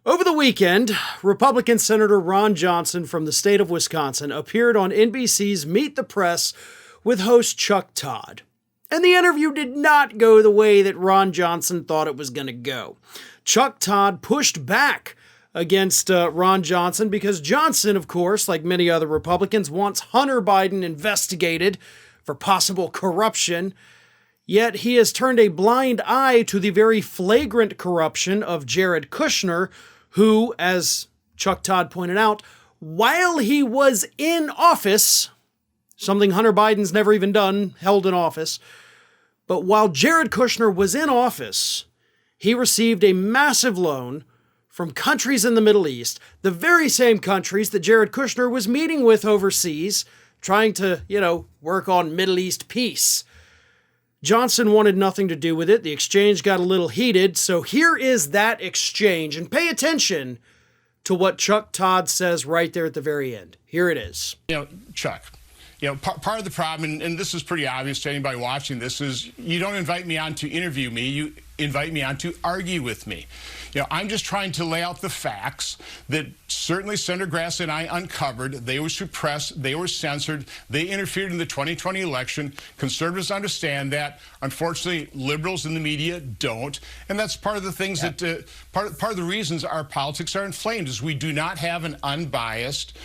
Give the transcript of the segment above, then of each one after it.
Over the weekend, Republican Senator Ron Johnson from the state of Wisconsin appeared on NBC's Meet the Press with host Chuck Todd. And the interview did not go the way that Ron Johnson thought it was going to go. Chuck Todd pushed back against Ron Johnson because Johnson, of course, like many other Republicans, wants Hunter Biden investigated for possible corruption. Yet he has turned a blind eye to the very flagrant corruption of Jared Kushner, who, as Chuck Todd pointed out, while he was in office, something Hunter Biden's never even done, held in office, but while Jared Kushner was in office, he received a massive loan from countries in the Middle East, the very same countries that Jared Kushner was meeting with overseas, trying to, work on Middle East peace. Johnson wanted nothing to do with it. The exchange got a little heated, so here is that exchange. And pay attention to what Chuck Todd says right there at the very end. Here it is. Chuck, part of the problem, and this is pretty obvious to anybody watching this, is you don't invite me on to interview me. You invite me on to argue with me. I'm just trying to lay out the facts that certainly Senator Grass and I uncovered. They were suppressed. They were censored. They interfered in the 2020 election. Conservatives understand that. Unfortunately, liberals in the media don't. And that's part of the things that, part of the reasons our politics are inflamed is we do not have an unbiased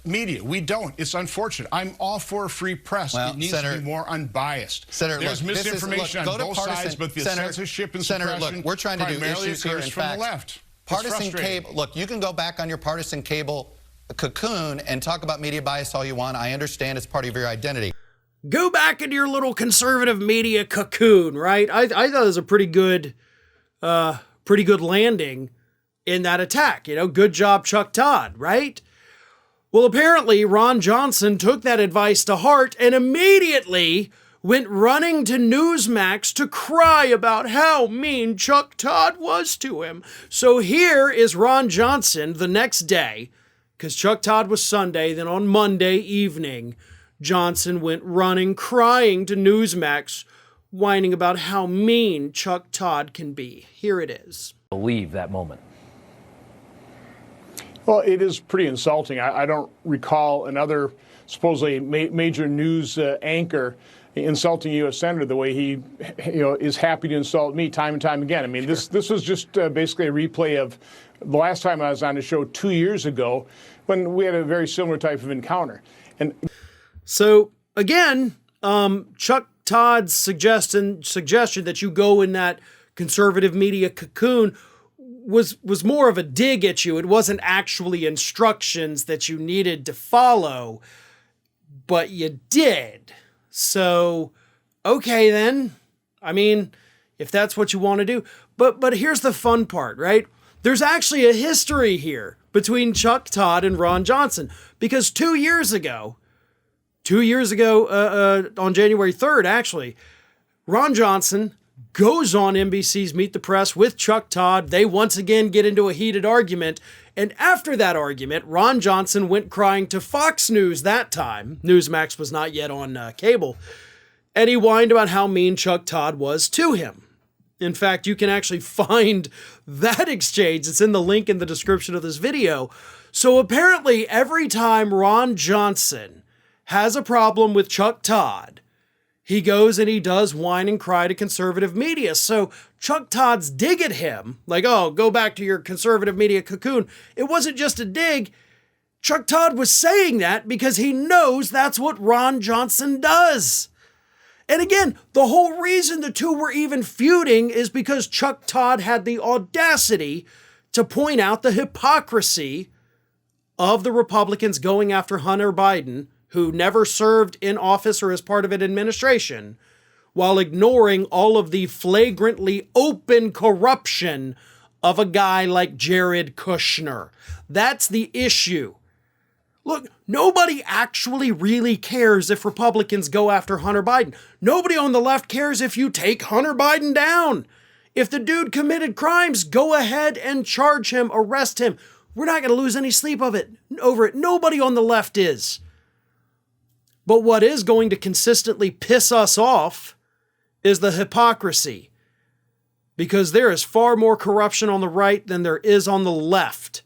media. We don't. It's unfortunate. I'm all for a free press. Well, it needs Senator, to be more unbiased. Senator, There's misinformation on both sides, but the censorship and suppression we're trying to do issues here in from the left. Partisan cable. Look, you can go back on your partisan cable cocoon and talk about media bias all you want. I understand it's part of your identity. Go back into your little conservative media cocoon, right? I thought it was a pretty good landing in that attack. Good job, Chuck Todd, right? Well, apparently Ron Johnson took that advice to heart and immediately went running to Newsmax to cry about how mean Chuck Todd was to him. So here is Ron Johnson the next day, because Chuck Todd was Sunday, then on Monday evening, Johnson went running, crying to Newsmax, whining about how mean Chuck Todd can be. Here it is. Believe that moment. Well, it is pretty insulting. I don't recall another supposedly major news anchor insulting a U.S. Senator the way he is happy to insult me time and time again. I mean, this was just basically a replay of the last time I was on the show 2 years ago when we had a very similar type of encounter. And so, again, Chuck Todd's suggestion that you go in that conservative media cocoon was more of a dig at you. It wasn't actually instructions that you needed to follow, but you did. So, okay then. I mean, if that's what you want to do. But here's the fun part, right? There's actually a history here between Chuck Todd and Ron Johnson. Because 2 years ago, on January 3rd, actually, Ron Johnson goes on NBC's Meet the Press with Chuck Todd. They once again get into a heated argument. And after that argument, Ron Johnson went crying to Fox News that time. Newsmax was not yet on cable. And he whined about how mean Chuck Todd was to him. In fact, you can actually find that exchange. It's in the link in the description of this video. So apparently every time Ron Johnson has a problem with Chuck Todd, he goes and he does whine and cry to conservative media. So Chuck Todd's dig at him, like, oh, go back to your conservative media cocoon. It wasn't just a dig. Chuck Todd was saying that because he knows that's what Ron Johnson does. And again, the whole reason the two were even feuding is because Chuck Todd had the audacity to point out the hypocrisy of the Republicans going after Hunter Biden, who never served in office or as part of an administration, while ignoring all of the flagrantly open corruption of a guy like Jared Kushner. That's the issue. Look, nobody actually really cares if Republicans go after Hunter Biden. Nobody on the left cares if you take Hunter Biden down. If the dude committed crimes, go ahead and charge him, arrest him. We're not going to lose any sleep over it. Nobody on the left is. But what is going to consistently piss us off is the hypocrisy. because there is far more corruption on the right than there is on the left.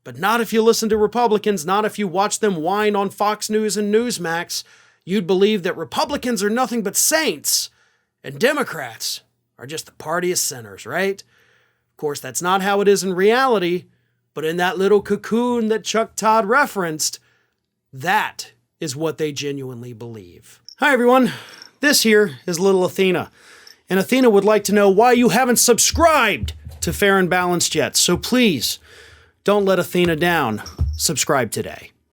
But not if you listen to Republicans, not if you watch them whine on Fox News and Newsmax. You'd believe that Republicans are nothing but saints, and Democrats are just the party of sinners, right? Of course, that's not how it is in reality, but in that little cocoon that Chuck Todd referenced, that is what they genuinely believe. Hi, everyone. This here is little Athena, and Athena would like to know why you haven't subscribed to Fair and Balanced yet, so please don't let Athena down. Subscribe today.